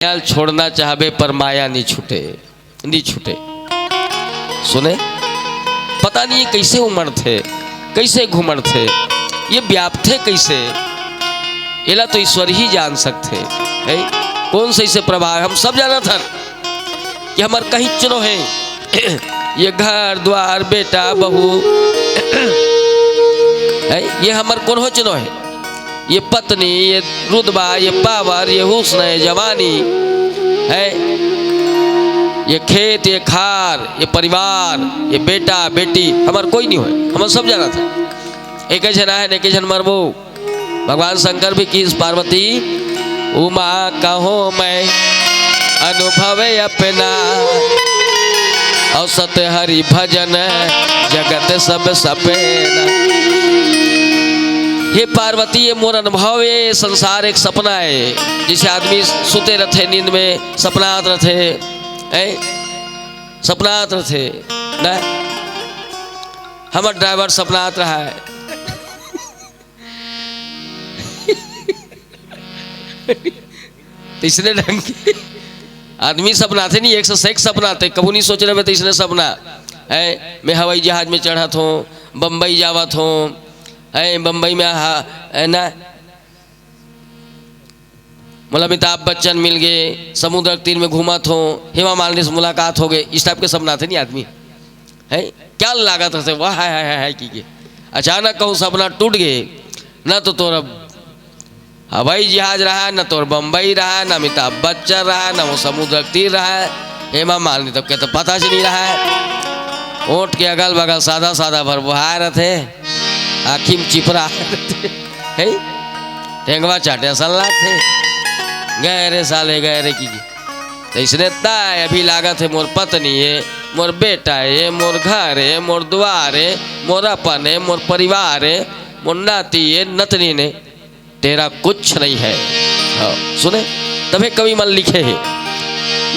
ख्याल छोड़ना चाहबे पर माया नहीं छूटे, नहीं छूटे। सुने, पता नहीं ये कैसे उमड़ थे, कैसे घुमड़ थे, ये व्याप्त थे कैसे, एला तो ईश्वर ही जान सकते है। कौन से इसे प्रभाव हम सब जाना था कि हमार कहीं चुनो है ये घर द्वार बेटा बहू है, ये हमार कौन हो चुनो है, ये पत्नी, ये रुतबा, ये पावर, ये हुस्न, ये जवानी है, ये खेत, ये खार, ये परिवार, ये बेटा बेटी, हमार कोई नहीं हो, हमार सब जाना था। एक जन है एक जन मरबो। भगवान शंकर भी की पार्वती उमा कहो मैं अनुभव अपना और सत्य हरि भजन जगत सब सपेना। ये पार्वती ये मोर अनुभव, ये संसार एक सपना है। जिसे आदमी सुते रहते नींद में सपनात रहते, सपनात रहते ना। हमारा ड्राइवर सपनात रहा है तीसरे ढंग के आदमी सपनाते नहीं, एक से एक सपनाते, कबू नहीं सोच रहे तीसरे सपना है। मैं हवाई जहाज में चढ़ा था, बम्बई जावत हूँ, बम्बई में है ना, मतलब अमिताभ बच्चन मिल गए, समुद्र तीर में घूमा थो, हेमा मालिनी से मुलाकात हो गई, इस टाइप के सपना थे नहीं आदमी है। क्या लागत है वाह है की अचानक कहूँ सपना टूट गए ना, तो तोरा हवाई जहाज रहा, न तो बम्बई रहा, न अमिताभ बच्चन रहा, न वो समुद्र तीर रहा, हेमा मालिनी तो कहते पता से नहीं रहा है। ओट के अगल बगल सादा सादा भर बुहार थे, आखी में चिपरा है, टेंगवा चाटे सलाह थे, गहरे साले गहरे की। तो इसने ताय अभी लागत है मोर पत्नी है, मोर बेटा है, मोर घर है, मोर द्वार है, मोर अपन है, मोर परिवार है, मोर नाती है, नतनी ने, तेरा कुछ नहीं है। हाँ सुने, तभी कवि मन लिखे है,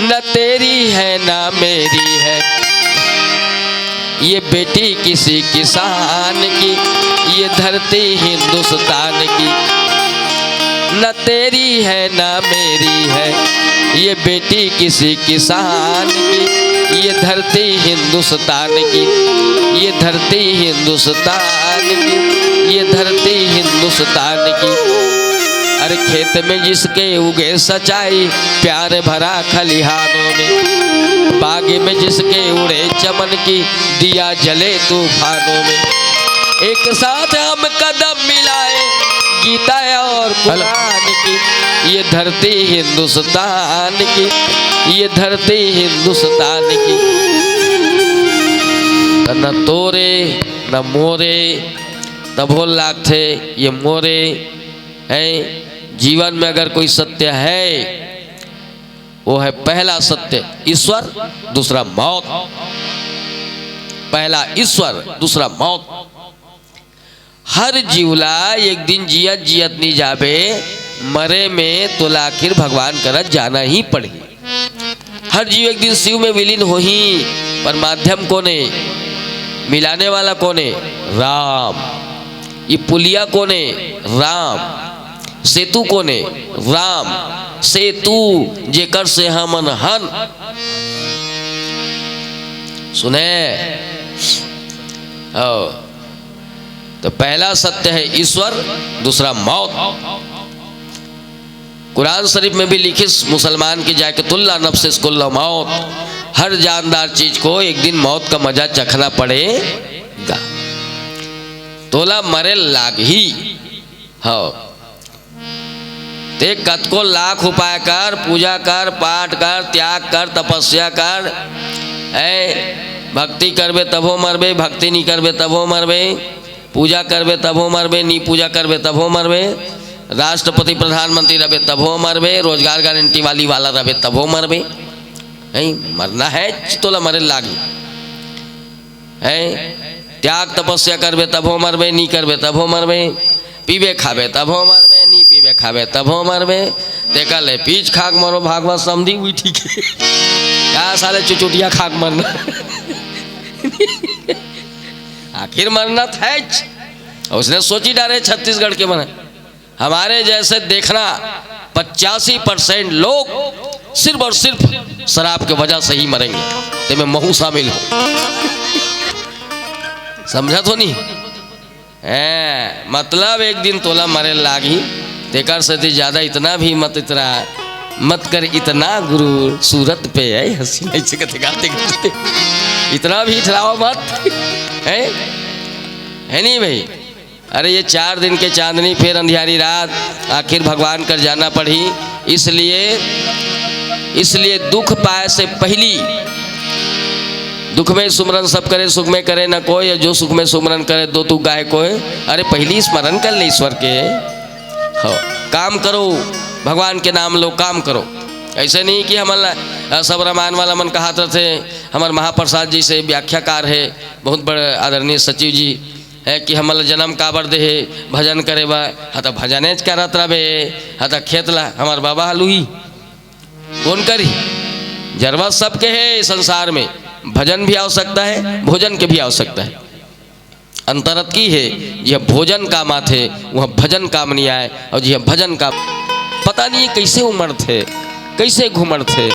न तेरी है ना मेरी है ये बेटी किसी किसान की, ये धरती हिंदुस्तान की। न तेरी है ना मेरी है ये बेटी किसी किसान की, ये धरती हिंदुस्तान की, ये धरती हिंदुस्तान की, ये धरती हिंदुस्तान की। अरे खेत में जिसके उगे सच्चाई प्यार भरा खलिहानों में, बाग में जिसके उड़े चमन की दिया जले तूफानों में। एक साथ हम कदम मिलाए गीता और कुरान की, ये धरती हिंदुस्तान की, ये धरती हिंदुस्तान की। न तोरे न मोरे तभो लाग थे ये मोरे है। जीवन में अगर कोई सत्य है वो है पहला सत्य ईश्वर, दूसरा मौत। पहला ईश्वर, दूसरा मौत। हर जीवला एक दिन जियत जियत नहीं जाबे, मरे में तो आखिर भगवान करत जाना ही पड़े। हर जीव एक दिन शिव में विलीन हो ही, पर माध्यम कोने, मिलाने वाला कोने, राम। ये पुलिया कोने, राम। सेतु कोने, राम। सेतु जेकर से हमन हन। सुने तो पहला सत्य है ईश्वर, दूसरा मौत। कुरान शरीफ में भी लिखी मुसलमान की जाके तुल्ला नफ्स कुल्ला मौत, हर जानदार चीज को एक दिन मौत का मजा चखना पड़ेगा। तोला मरे लाग ही हो, ते कत को लाख उपाय कर, पूजा कर, पाठ कर, त्याग कर, तपस्या कर, भक्ति करबे तभो मरबे, भक्ति नहीं करबे तभो मरबे, पूजा करबे तभो मरबे, नहीं पूजा करबे तभो मरबे, राष्ट्रपति प्रधानमंत्री रहे तभो मरबे, रोजगार गारंटी वाली वाला रहे तभो मरबे। नहीं मरना है तोला मरे लागी है। त्याग तपस्या करबे तभो मरबे, नहीं करबे तभो मरबे, पीबे खाबे तभो मरबे, नहीं पीबे खाबे तभो मरबे। देखा ले पीछ खाक मरो भागवत समझी हुई ठीक है, क्या साले चुचुटिया खाक मरना आखिर मरना था। उसने सोची डाले छत्तीसगढ़ के बने हमारे जैसे देखना 85% लोग सिर्फ और सिर्फ शराब के वजह से ही मरेंगे, ते में महू शामिल हो। समझा तो नहीं है? मतलब एक दिन तोला मरे लागी, तेकर से ज्यादा इतना भी मत इतरा मत कर, इतना गुरु सूरत पे है हंसी नहीं से गाते गाते, इतना भी इठलाओ मत है नहीं भाई। अरे ये 4 दिन के चांदनी फिर अंधियारी रात, आखिर भगवान कर जाना पड़ी। इसलिए दुख पाए से पहली, दुख में सुमरन सब करे, सुख में करे न कोई, जो सुख में सुमरन करे दो तू गाय कोई। अरे पहली स्मरण कर ले ईश्वर के, हो काम करो, भगवान के नाम लो, काम करो। ऐसे नहीं कि हमारा सब रामायण वाला मन कहा थे। हमारे महाप्रसाद जी से व्याख्याकार है, बहुत बड़े आदरणीय सचिव जी है, कि हमारा जन्म काबर दे भजन करे बा, हाँ तो भजने करत रहे, हाँ तो खेतला हमार बाबा हलुही कौन करी। जरवा सबके है संसार में, भजन भी आवश्यकता है, भोजन के भी आवश्यकता है। अंतरत की है, यह भोजन का मात है, वह भजन काम नहीं आए। और यह भजन का पता नहीं कैसे उमड़ थे, कैसे घुमड़ थे।